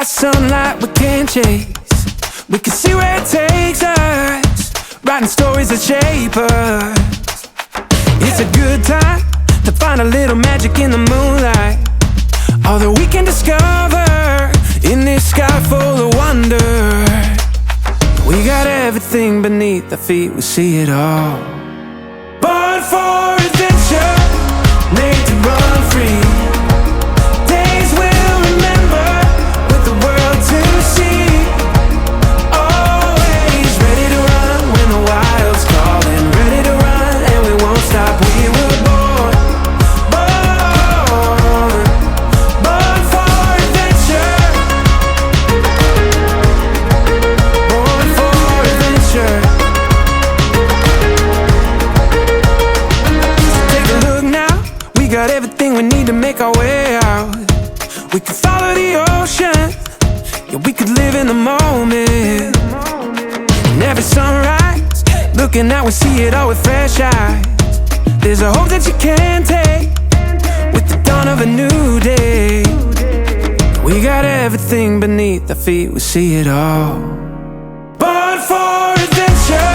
got sunlight we can't chase. We can see where it takes us, writing stories that shape us. It's a good time to find a little magic in the moonlight, all that we can discover in this sky full of wonder. We got everything beneath our feet, we see it all. Born for adventure, made to run free. Days we'll remember, with the world to see. Always ready to run when the wild's calling. Ready to run and we won't stop. We were born for adventure. Born for adventure. Take a look now, we got everything we need to make our way out. We could follow the ocean, yeah, we could live in the moment. And every sunrise, looking out, we see it all with fresh eyes. There's a hope that you can take with the dawn of a new day. We got everything beneath our feet, we see it all. Born for adventure,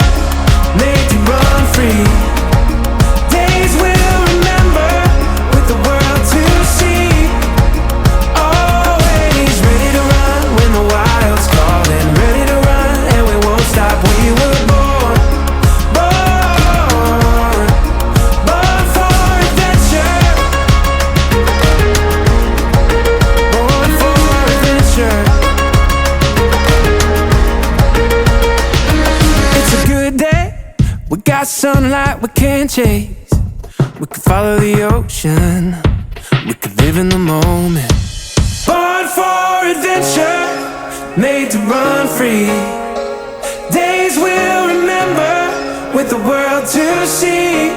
made to run free. Days we'll remember, with the world to see. Always ready to run when the wild's calling. Ready to run and we won't stop. We were born for adventure. Born for adventure. It's a good day, we got sunlight we can't chase. We could follow the ocean, we could live in the moment. Born for adventure, made to run free. Days we'll remember, with the world to see.